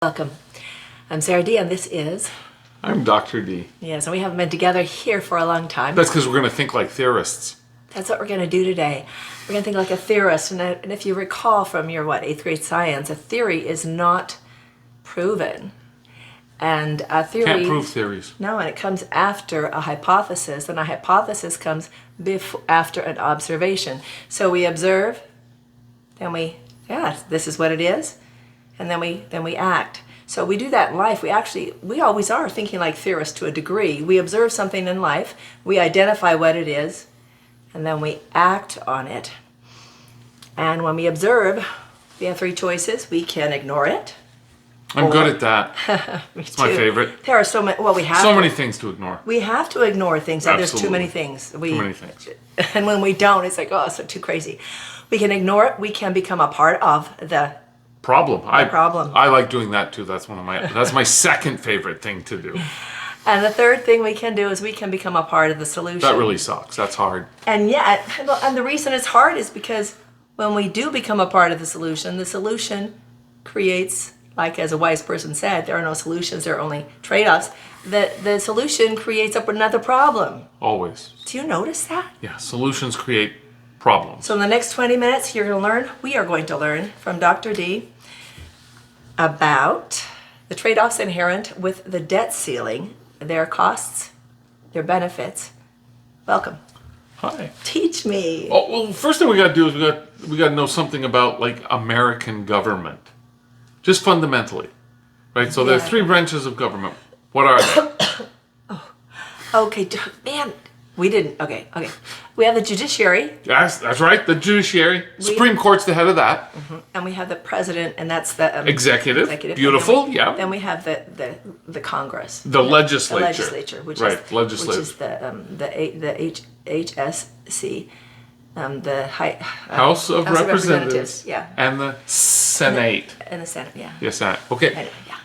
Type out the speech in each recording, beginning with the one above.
Welcome. I'm Sarah D, and this is... I'm Dr. D. Yes, and we haven't been together here for a long time. That's because we're going to think like theorists. That's what we're going to do today. We're going to think like a theorist, and if you recall from your, 8th grade science, a theory is not proven. And a theory... Can't prove theories. No, and it comes after a hypothesis, and a hypothesis comes after an observation. So we observe, then this is what it is, and then we act. So we do that in life. We always are thinking like theorists to a degree. We observe something in life, we identify what it is, and then we act on it. And when we observe, we have 3 choices. We can ignore it. I'm good at that. It's my favorite. There are so many. Well, we have so many things to ignore. We have to ignore things. And there's too Absolutely. many things. Too many things. And when we don't, it's like, oh, it's too crazy. We can ignore it. We can become a part of the problem. problem. I like doing that too. That's that's my second favorite thing to do. And the third thing we can do is we can become a part of the solution. That really sucks. That's hard. And yet, and the reason it's hard is because when we do become a part of the solution creates, like as a wise person said, there are no solutions, there are only trade-offs. The solution creates up another problem. Always. Do you notice that? Yeah, solutions create problems. So in the next 20 minutes, we are going to learn from Dr. D about the trade-offs inherent with the debt ceiling, their costs, their benefits. Welcome. Hi. Teach me. Oh, well, first thing we got to do is we got to know something about like American government. Just fundamentally. Right? So there's 3 branches of government. What are they? Okay, man. We didn't. Okay. We have the judiciary. Yes, that's right. The judiciary. Supreme Court's the head of that. Mm-hmm. And we have the president, and that's the... Executive. Beautiful, Then we have the Congress. The legislature. The legislature, which is the HSC, the House of Representatives. Yeah. And the Senate. And the Senate, yeah. Yes, Senate. Okay. Yeah.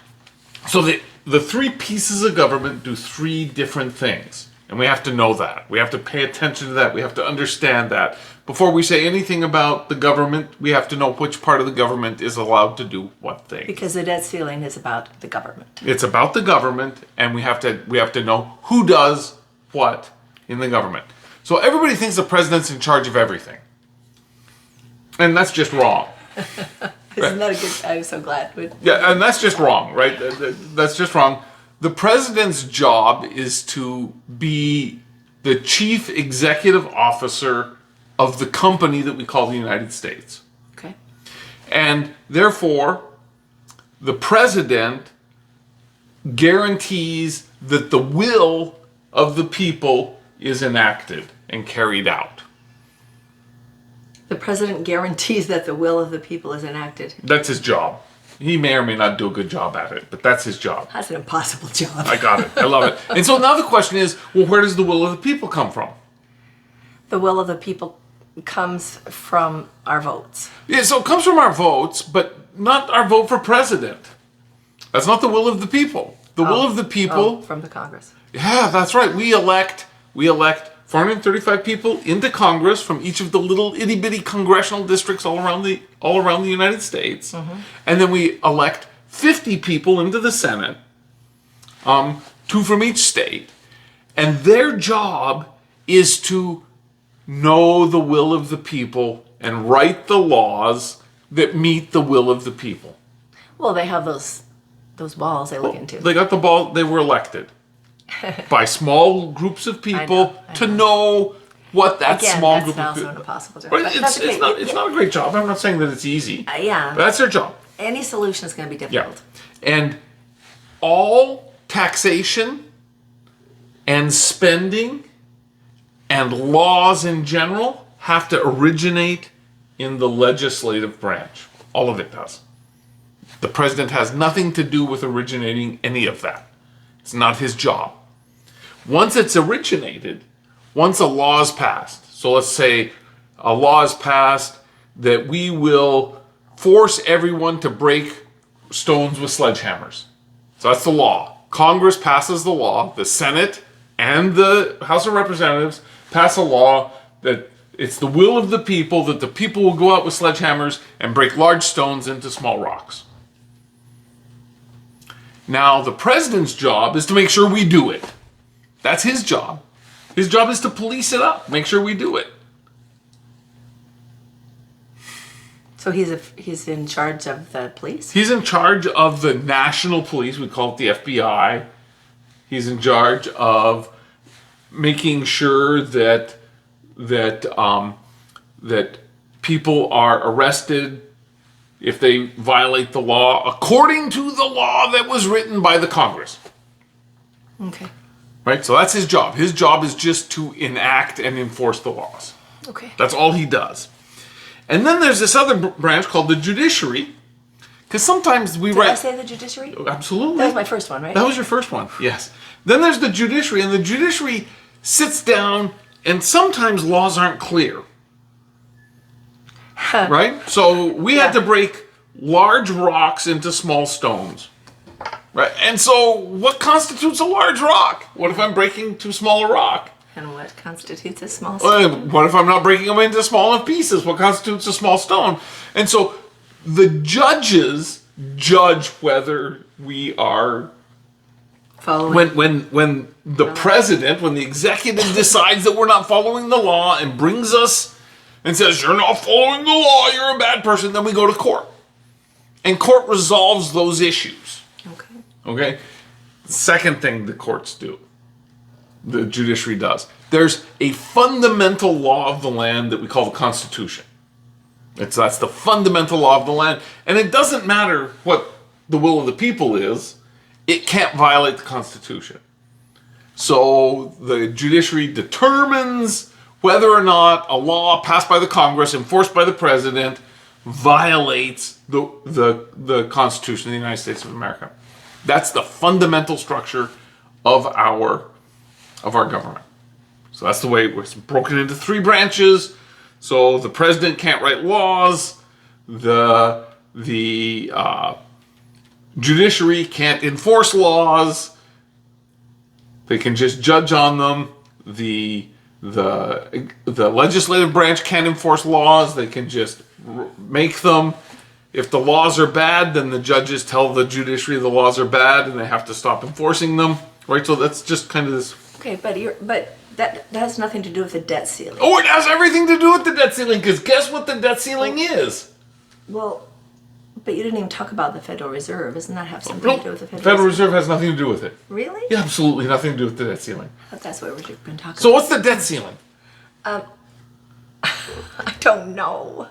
So the 3 pieces of government do 3 different things. And we have to know that. We have to pay attention to that. We have to understand that. Before we say anything about the government, we have to know which part of the government is allowed to do what thing. Because the debt ceiling is about the government. It's about the government, and we have to know who does what in the government. So everybody thinks the president's in charge of everything. And that's just wrong. Isn't that a good... I'm so glad. Yeah, and that's just wrong, right? That's just wrong. The president's job is to be the chief executive officer of the company that we call the United States. Okay. And therefore, the president guarantees that the will of the people is enacted and carried out. The president guarantees that the will of the people is enacted. That's his job. He may or may not do a good job at it, but that's his job. That's an impossible job. I got it. I love it. And so now the question is, well, where does the will of the people come from? The will of the people comes from our votes. Yeah, so it comes from our votes, but not our vote for president. That's not the will of the people. The will of the people... from the Congress. Yeah, that's right. We elect 435 people into Congress from each of the little itty-bitty congressional districts all around the United States. Mm-hmm. And then we elect 50 people into the Senate, 2 from each state. And their job is to know the will of the people and write the laws that meet the will of the people. Well, they have those balls they look into. They got the ball. They were elected by small groups of people to know what that small group of people... Again, that's also an impossible job. But it's not a great job. I'm not saying that it's easy. Yeah. But that's their job. Any solution is going to be difficult. Yeah. And all taxation and spending and laws in general have to originate in the legislative branch. All of it does. The president has nothing to do with originating any of that. It's not his job. Once it's originated, once a law is passed, so let's say a law is passed that we will force everyone to break stones with sledgehammers. So that's the law. Congress passes the law, the Senate and the House of Representatives pass a law that it's the will of the people that the people will go out with sledgehammers and break large stones into small rocks. Now, the president's job is to make sure we do it. That's his job. His job is to police it up, make sure we do it. So he's in charge of the police? He's in charge of the national police. We call it the FBI. He's in charge of making sure that people are arrested if they violate the law according to the law that was written by the Congress. Okay. Right? So that's his job. His job is just to enact and enforce the laws. Okay. That's all he does. And then there's this other branch called the judiciary, because sometimes we Did write... I say the judiciary? Absolutely. That was my first one, right? That was your first one, yes. Then there's the judiciary, and the judiciary sits down, and sometimes laws aren't clear. Right? So we had to break large rocks into small stones. Right? And so what constitutes a large rock? What if I'm breaking too small a rock? And what constitutes a small stone? What if I'm not breaking them into small enough pieces? What constitutes a small stone? And so the judges judge whether we are... Following. When the president, when the executive decides that we're not following the law and brings us and says, you're not following the law, you're a bad person, then we go to court. And court resolves those issues. Okay. Okay? Second thing the courts do, the judiciary does. There's a fundamental law of the land that we call the Constitution. That's the fundamental law of the land. And it doesn't matter what the will of the people is, it can't violate the Constitution. So the judiciary determines whether or not a law passed by the Congress, enforced by the president, violates the Constitution of the United States of America. That's the fundamental structure of our government. So that's the way it's broken into three branches. So the president can't write laws. The judiciary can't enforce laws. They can just judge on them. The legislative branch can't enforce laws. They can just make them. If the laws are bad, then the judges tell the judiciary the laws are bad and they have to stop enforcing them. Right? So that's just kind of this. Okay, but that has nothing to do with the debt ceiling. Oh, it has everything to do with the debt ceiling, because guess what the debt ceiling is? Well, but you didn't even talk about the Federal Reserve. Doesn't that have something Nope. to do with the Federal Reserve has nothing to do with it. Really? Yeah, absolutely nothing to do with the debt ceiling. I thought that's what we've been talking So about. what's the debt ceiling? I don't know.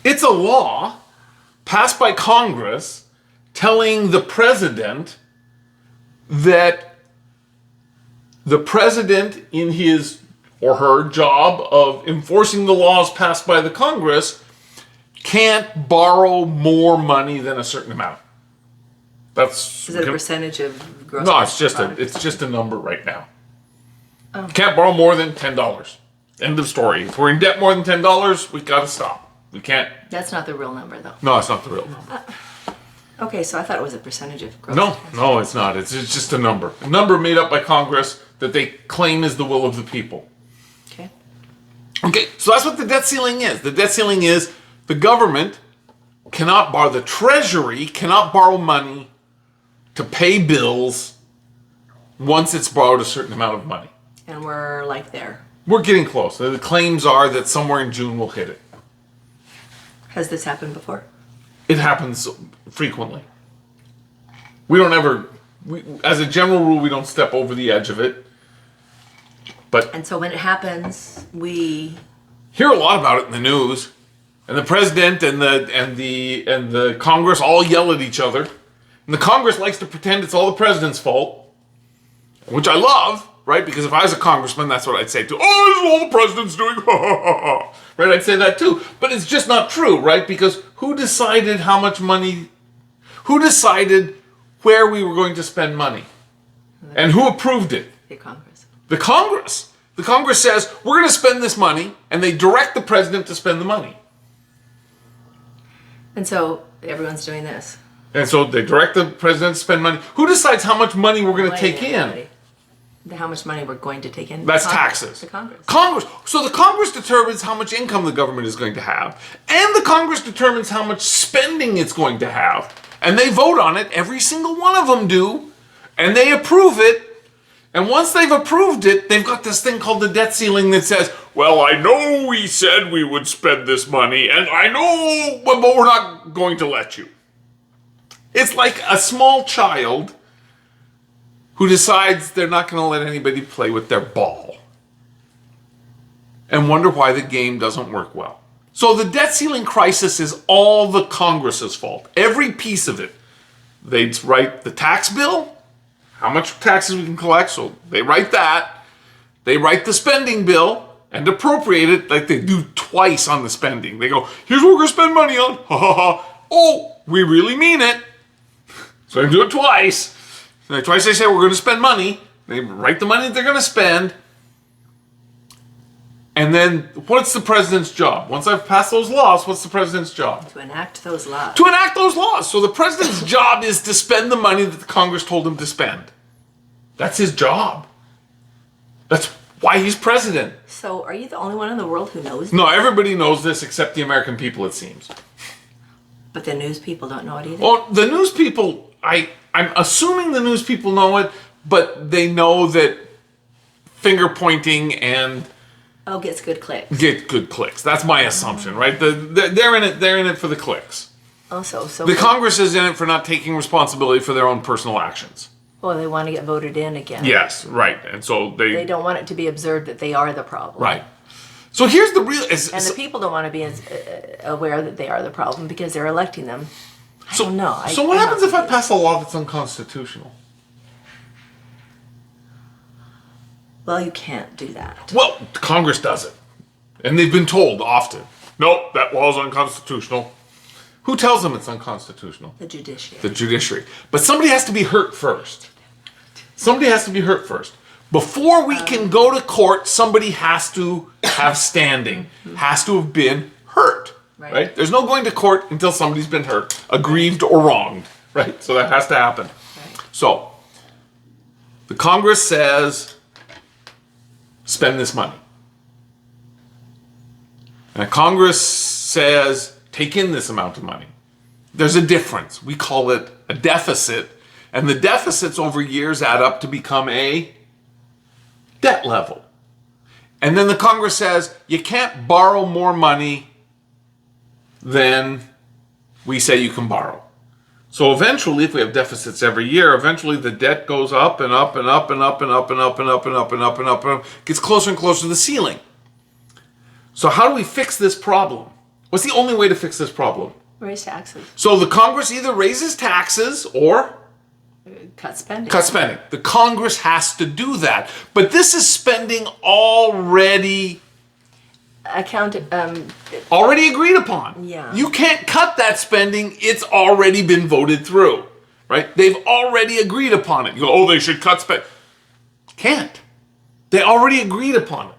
It's a law passed by Congress telling the president that the president, in his or her job of enforcing the laws passed by the Congress, can't borrow more money than a certain amount. That's Is it a percentage of gross? no, it's just product? a number right now. Can't borrow more than $10. End of story. If we're in debt more than $10, we gotta stop. We can't. That's not the real number, though. No, it's not the real number. Okay, so I thought it was a percentage of gross. No, it's not. It's just a number. A number made up by Congress that they claim is the will of the people. Okay. Okay, so that's what the debt ceiling is. The debt ceiling is the government cannot borrow, the Treasury cannot borrow money to pay bills once it's borrowed a certain amount of money. And we're like there. We're getting close. The claims are that somewhere in June we'll hit it. Has this happened before? It happens frequently. We don't ever, as a general rule, we don't step over the edge of it. But And so when it happens, we hear a lot about it in the news, and the president and the Congress all yell at each other, and the Congress likes to pretend it's all the president's fault, which I love, right? Because if I was a congressman, that's what I'd say too. Oh, this is all the president's doing, right? I'd say that too, but it's just not true, right? Because who decided how much money? Who decided where we were going to spend money, and who approved it? the Congress. The Congress. The Congress says, we're going to spend this money, and they direct the president to spend the money. And so everyone's doing this. And so they direct the president to spend money. Who decides how much money we're going to take in? Everybody. How much money we're going to take in? That's Congress, taxes. The Congress. Congress. So the Congress determines how much income the government is going to have, and the Congress determines how much spending it's going to have. And they vote on it. Every single one of them do. And they approve it. And once they've approved it, they've got this thing called the debt ceiling that says, well, I know we said we would spend this money, and I know, but we're not going to let you. It's like a small child who decides they're not going to let anybody play with their ball and wonder why the game doesn't work well. So the debt ceiling crisis is all the Congress's fault. Every piece of it. They write the tax bill, how much taxes we can collect, so they write that. They write the spending bill and appropriate it like they do twice on the spending. They go, here's what we're going to spend money on. Ha ha ha. Oh, we really mean it. So they do it twice. And twice they say we're going to spend money. They write the money that they're going to spend. And then what's the president's job? Once I've passed those laws, what's the president's job? To enact those laws. To enact those laws. So the president's job is to spend the money that the Congress told him to spend. That's his job. That's why he's president. So are you the only one in the world who knows? No, everybody knows this except the American people, it seems. But the news people don't know it either. Well, the news people, I'm assuming the news people know it, but they know that finger pointing and gets good clicks. get good clicks. That's my assumption, right? They're in it. They're in it for the clicks. Also, so The Congress is in it for not taking responsibility for their own personal actions. well, they want to get voted in again. Yes, right. And so They don't want it to be observed that they are the problem. right. So here's the real. And the people don't want to be as, aware that they are the problem because they're electing them. I don't know. So what happens if I pass a law that's unconstitutional? Well, you can't do that. Well, Congress does it. And they've been told often, nope, that law's unconstitutional. Who tells them it's unconstitutional? The judiciary. The judiciary. But somebody has to be hurt first. Somebody has to be hurt first. Before we can go to court, somebody has to have standing, has to have been hurt. Right? There's no going to court until somebody's been hurt, aggrieved or wronged. Right? So that has to happen. Right. So the Congress says, spend this money. And Congress says, take in this amount of money. There's a difference. We call it a deficit. And the deficits over years add up to become a debt level. And then the Congress says, you can't borrow more money than we say you can borrow. So eventually, if we have deficits every year, eventually the debt goes up and up and up and up and up and up and up and up and up and up and up, gets closer and closer to the ceiling. So how do we fix this problem? What's the only way to fix this problem? Raise taxes. So the Congress either raises taxes or Cut spending. cut spending. The Congress has to do that. But this is spending already already agreed upon. Yeah. You can't cut that spending. It's already been voted through. Right? They've already agreed upon it. You go, oh, they should cut spending. Can't. They already agreed upon it.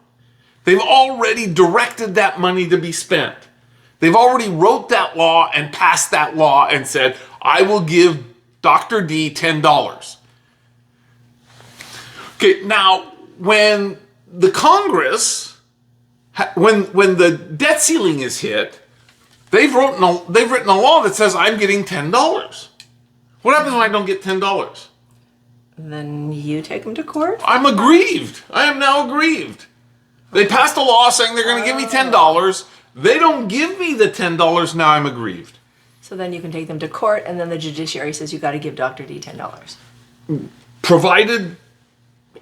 They've already directed that money to be spent. They've already wrote that law and passed that law and said, I will give Dr. D $10. Okay, now when the Congress, when the debt ceiling is hit, they've written a law that says I'm getting $10. What happens when I don't get $10? Then you take them to court? I'm aggrieved. I am now aggrieved. They passed a law saying they're going to give me $10. They don't give me the $10. Now I'm aggrieved. So then you can take them to court, and then the judiciary says you got to give Dr. D $10. Provided,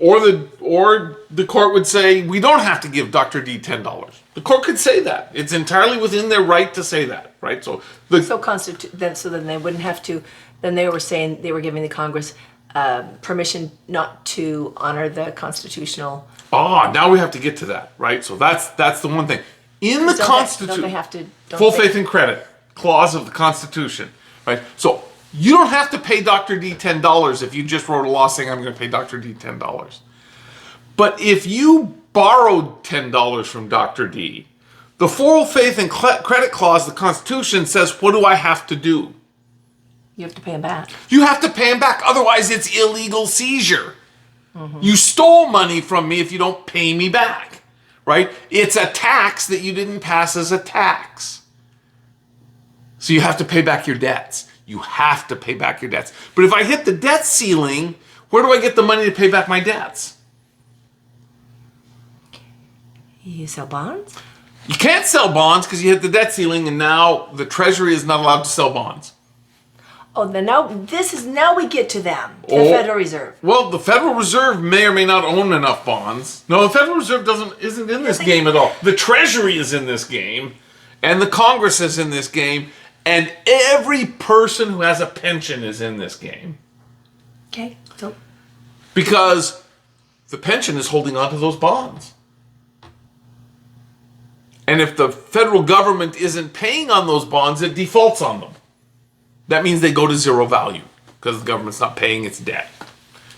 or the court would say we don't have to give Dr. D $10. The court could say that. It's entirely within their right to say that, right? So then they wouldn't have to. Then they were saying they were giving the Congress permission not to honor the constitutional. Now we have to get to that, right? So that's the one thing in the Constitution. Don't they have to full faith and credit clause of the Constitution, right? So you don't have to pay Dr. D $10 if you just wrote a law saying I'm going to pay Dr. D $10. But if you borrowed $10 from Dr. D, the full faith and credit clause of the Constitution says, what do I have to do? You have to pay them back. You have to pay him back. Otherwise, it's illegal seizure. You stole money from me if you don't pay me back, right? It's a tax that you didn't pass as a tax. So you have to pay back your debts. You have to pay back your debts. But if I hit the debt ceiling, where do I get the money to pay back my debts? You sell bonds? You can't sell bonds because you hit the debt ceiling, and now the Treasury is not allowed to sell bonds. Oh, then now we get to them, the Oh. Federal Reserve. Well, the Federal Reserve may or may not own enough bonds. No, the Federal Reserve isn't in this game at all. The Treasury is in this game, and the Congress is in this game, and every person who has a pension is in this game. Okay, so Because the pension is holding on to those bonds. And if the federal government isn't paying on those bonds, it defaults on them. That means they go to zero value because the government's not paying its debt.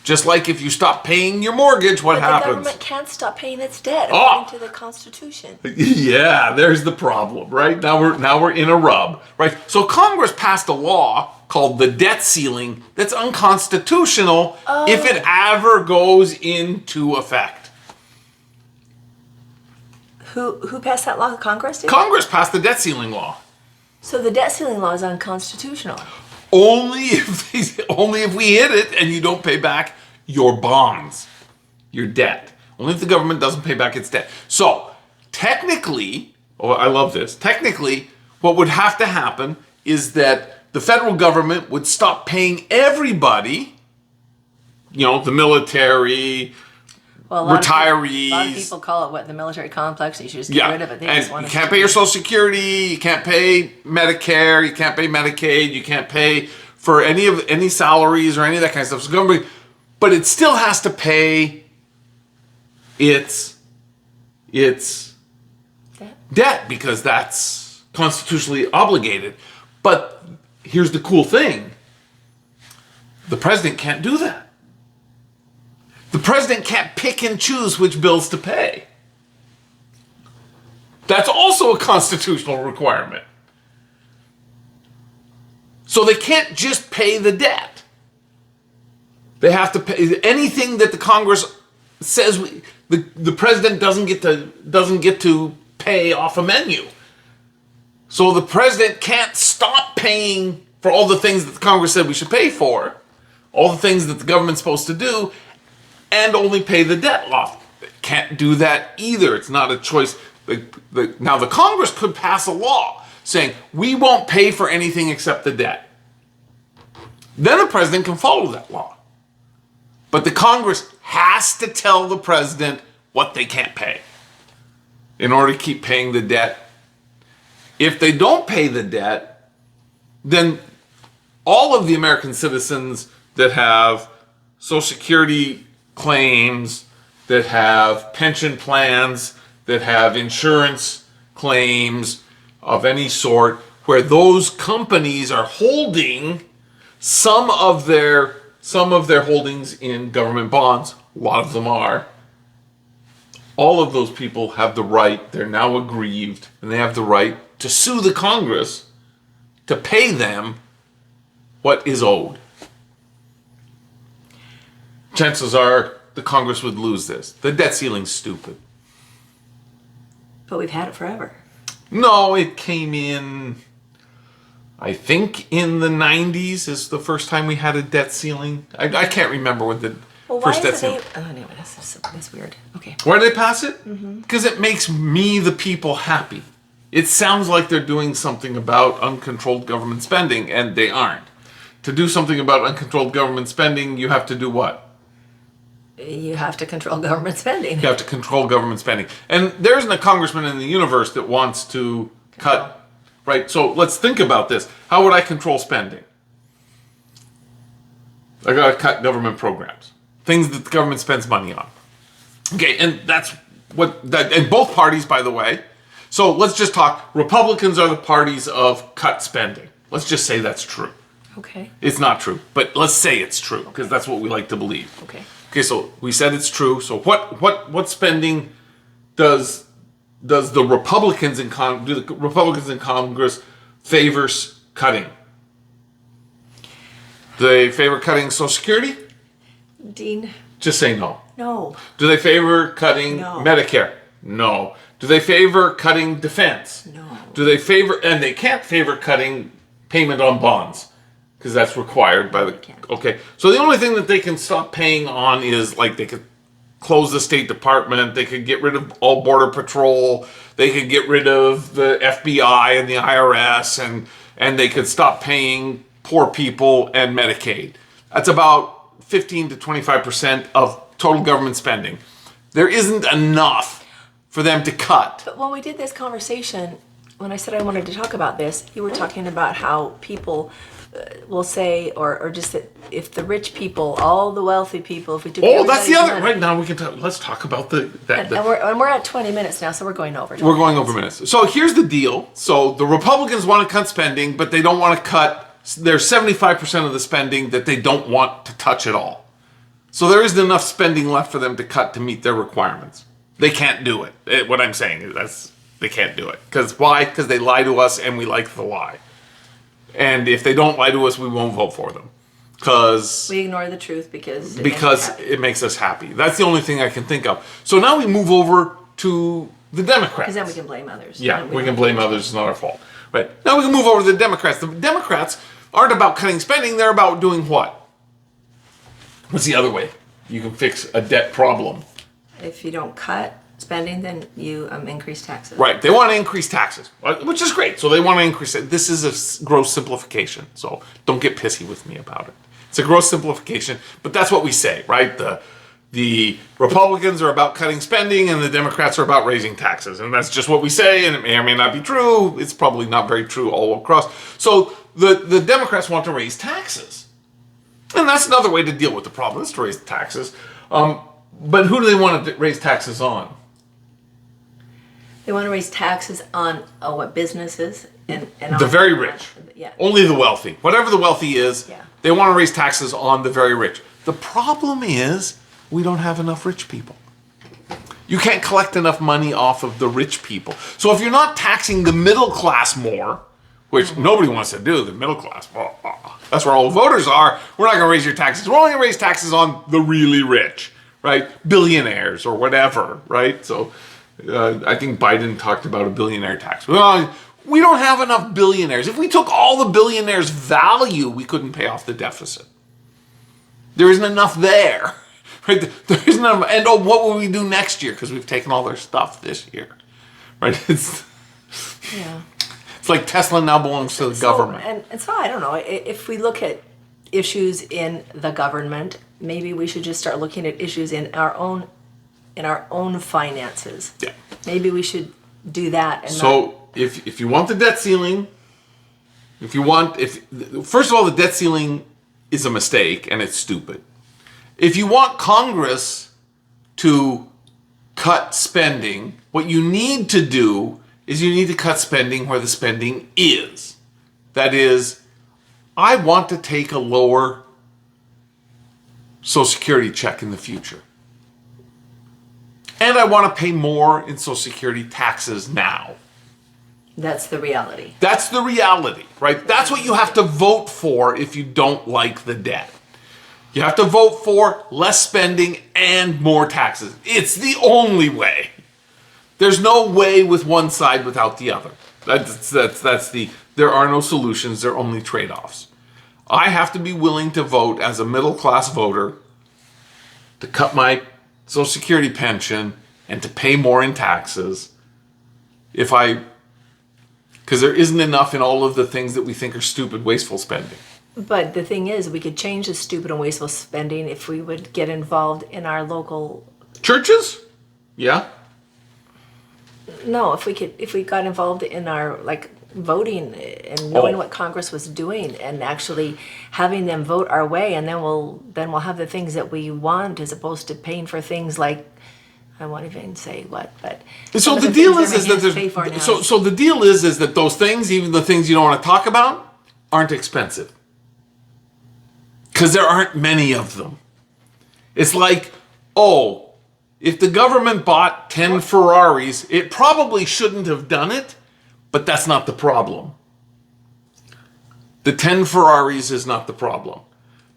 Just like if you stop paying your mortgage, what but happens? the government can't stop paying its debt Oh. according to the Constitution. Yeah, there's the problem, right? Now we're in a rub, right? So Congress passed a law called the debt ceiling that's unconstitutional if it ever goes into effect. Who passed that law? Congress did? Congress passed the debt ceiling law. So the debt ceiling law is unconstitutional. Only if we hit it and you don't pay back your bonds, your debt. Only if the government doesn't pay back its debt. So, technically, oh, I love this. Technically, what would have to happen is that the federal government would stop paying everybody, the military, Well, a lot retirees. A lot of people call it the military complex. You should just get rid of it. They and just want you to can't pay your Social Security, you can't pay Medicare, you can't pay Medicaid, you can't pay for any salaries or any of that kind of stuff. So government, but it still has to pay its debt because that's constitutionally obligated. But here's the cool thing: the president can't do that. The president can't pick and choose which bills to pay. That's also a constitutional requirement. So they can't just pay the debt. They have to pay anything that the Congress says the president doesn't get to pay off a menu. So the president can't stop paying for all the things that the Congress said we should pay for, all the things that the government's supposed to do, and only pay the debt off. They can't do that either. It's not a choice. Now, the Congress could pass a law saying, we won't pay for anything except the debt. Then the president can follow that law. But the Congress has to tell the president what they can't pay in order to keep paying the debt. If they don't pay the debt, then all of the American citizens that have Social Security claims, that have pension plans, that have insurance claims of any sort, where those companies are holding some of their holdings in government bonds, a lot of them are. All of those people have the right, they're now aggrieved, and they have the right to sue the Congress to pay them what is owed. Chances are the Congress would lose this. The debt ceiling's stupid. But we've had it forever. No, it came in, I think in the 90s is the first time we had a debt ceiling. I can't remember what the first debt ceiling. Anyway, that's weird. Okay. Why did they pass it? Because it makes me, the people, happy. It sounds like they're doing something about uncontrolled government spending, and they aren't. To do something about uncontrolled government spending, you have to do what? You have to control government spending. You have to control government spending. And there isn't a congressman in the universe that wants to cut, right? So let's think about this. How would I control spending? I gotta cut government programs. Things that the government spends money on. Okay, and and both parties, by the way. So let's just talk, Republicans are the parties of cut spending. Let's just say that's true. Okay. It's not true, but let's say it's true, because that's what we like to believe. Okay. Okay, so we said it's true. So what spending does the Republicans in Congress favor cutting? Do they favor cutting Social Security? Dean, Just say no. No. Do they favor cutting No. Medicare? No. Do they favor cutting defense? No. Do they favor, and they can't favor cutting payment on bonds because that's required by the, okay. So the only thing that they can stop paying on is like they could close the State Department, they could get rid of all Border Patrol, they could get rid of the FBI and the IRS, and they could stop paying poor people and Medicaid. That's about 15 to 25% of total government spending. There isn't enough for them to cut. But when we did this conversation, when I said I wanted to talk about this, you were talking about how people will say, or just that if the rich people, all the wealthy people, if we took Oh, that's the everybody's other. money- Right now we can talk. Let's talk about the. And we're at 20 minutes now, so we're going over. We're going over minutes. So here's the deal. So the Republicans want to cut spending, but they don't want to cut. There's 75% of the spending that they don't want to touch at all. So there isn't enough spending left for them to cut to meet their requirements. They can't do it. What I'm saying is they can't do it. Because why? Because they lie to us and we like the lie. And if they don't lie to us, we won't vote for them. Because We ignore the truth because it makes us happy. it makes us happy. That's the only thing I can think of. So now we move over to the Democrats. Because then we can blame others. Yeah, And we can don't blame change others. It's not our fault. Right. Now we can move over to the Democrats. The Democrats aren't about cutting spending. They're about doing what? What's the other way you can fix a debt problem? it. If you don't cut spending, then you increase taxes. Right. They want to increase taxes, which is great. So they want to increase it. This is a gross simplification. So don't get pissy with me about it. It's a gross simplification, but that's what we say, right? The Republicans are about cutting spending and the Democrats are about raising taxes. And that's just what we say, and it may or may not be true. It's probably not very true all across. So the Democrats want to raise taxes. And that's another way to deal with the problem, is to raise the taxes. But who do they want to raise taxes on? They want to raise taxes on what businesses and The very rich. Yeah. Only the wealthy. Whatever the wealthy is, Yeah. they want to raise taxes on the very rich. The problem is we don't have enough rich people. You can't collect enough money off of the rich people. So if you're not taxing the middle class more, which nobody wants to do, the middle class, that's where all the voters are, we're not going to raise your taxes. We're only going to raise taxes on the really rich, right? Billionaires or whatever, right? So I think Biden talked about a billionaire tax. Well, we don't have enough billionaires. If we took all the billionaires' value, we couldn't pay off the deficit. There isn't enough there. Right? There isn't enough. And what will we do next year? Because we've taken all their stuff this year. Right? It's like Tesla now belongs to the government. And so I don't know. If we look at issues in the government, maybe we should just start looking at issues in our own finances. Yeah. Maybe we should do that. And So if you want the debt ceiling, first of all, the debt ceiling is a mistake and it's stupid. If you want Congress to cut spending, what you need to do is you need to cut spending where the spending is. That is, I want to take a lower Social Security check in the future. And I want to pay more in Social Security taxes now. that's the reality. That's the reality, right? That's what you have to vote for if you don't like the debt. You have to vote for less spending and more taxes. It's the only way. There's no way with one side without the other. There are no solutions, there are only trade-offs. I have to be willing to vote as a middle-class voter to cut my Social Security pension and to pay more in taxes because there isn't enough in all of the things that we think are stupid, wasteful spending. But the thing is, we could change the stupid and wasteful spending if we would get involved in our local. Churches? Yeah. No, if we got involved in our voting and knowing what Congress was doing and actually having them vote our way, and then we'll have the things that we want as opposed to paying for things like, I won't even say what, but So the things deal is that Americans pay for now. so the deal is that those things, even the things you don't want to talk about, aren't expensive. Because there aren't many of them. It's like, if the government bought 10 Ferraris, it probably shouldn't have done it, but that's not the problem. The 10 Ferraris is not the problem.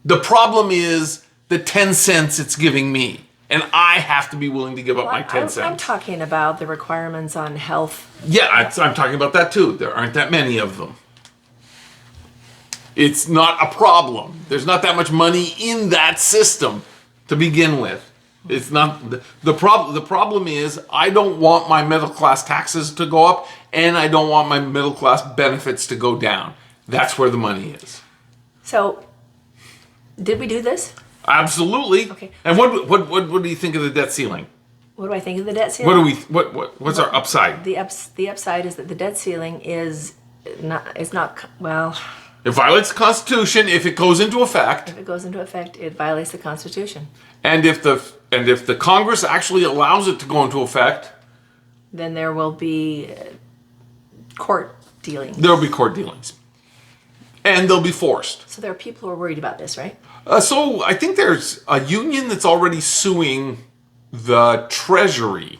The problem is the 10 cents it's giving me. And I have to be willing to give up my 10 I'm cents. talking about the requirements on health. Yeah, I'm talking about that too. There aren't that many of them. It's not a problem. There's not that much money in that system to begin with. It's not the problem. The problem is I don't want my middle class taxes to go up, and I don't want my middle class benefits to go down. That's where the money is. So, did we do this? Absolutely. Okay. And what do you think of the debt ceiling? What do I think of the debt ceiling? What's our upside? The upside is that the debt ceiling is not well. It violates the Constitution if it goes into effect. If it goes into effect, it violates the Constitution. And if the Congress actually allows it to go into effect, Then there will be court dealings. there'll be court dealings. And they'll be forced. So there are people who are worried about this, right? So I think there's a union that's already suing the Treasury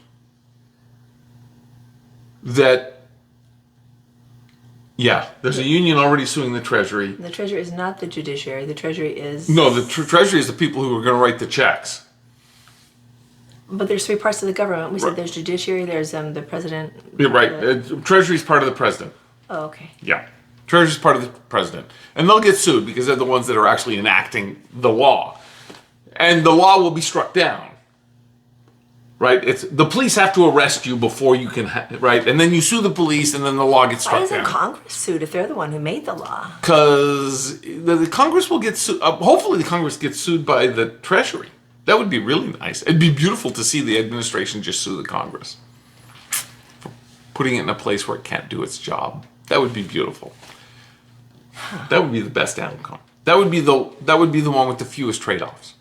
there's a union already suing the Treasury. The Treasury is not the judiciary. The Treasury is... No, the Treasury is the people who are going to write the checks. But there's three parts of the government. We said Right. there's judiciary, there's the president. You're right. Treasury is part of the president. Oh, okay. Yeah. Treasury is part of the president. And they'll get sued because they're the ones that are actually enacting the law. And the law will be struck down. Right? The police have to arrest you before you can, right? And then you sue the police and then the law gets Why struck isn't down. Congress sued if they're the one who made the law? Because the Congress will get sued. Hopefully the Congress gets sued by the Treasury. That would be really nice. It'd be beautiful to see the administration just sue the Congress for putting it in a place where it can't do its job. That would be beautiful. That would be the best outcome. That would be the one with the fewest trade-offs.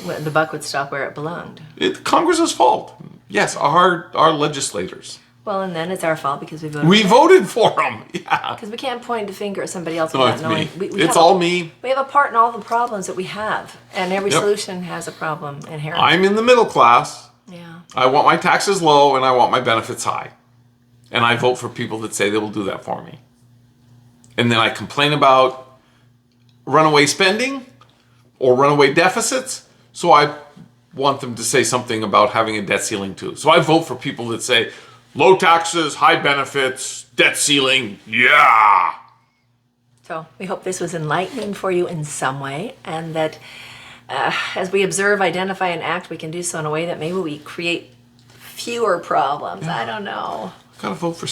The buck would stop where it belonged. It's Congress's fault. Yes, our legislators. Well, and then it's our fault because we voted. We voted for them. Yeah. Because we can't point the finger at somebody else No, without it's knowing. me. We It's have all me. We have a part in all the problems that we have, and every Yep. solution has a problem inherent. I'm in the middle class. Yeah. I want my taxes low and I want my benefits high. And I vote for people that say they will do that for me. And then I complain about runaway spending or runaway deficits. So I want them to say something about having a debt ceiling too. So I vote for people that say low taxes, high benefits, debt ceiling. Yeah. So we hope this was enlightening for you in some way, and that as we observe, identify, and act, we can do so in a way that maybe we create fewer problems. I don't know. Gotta vote for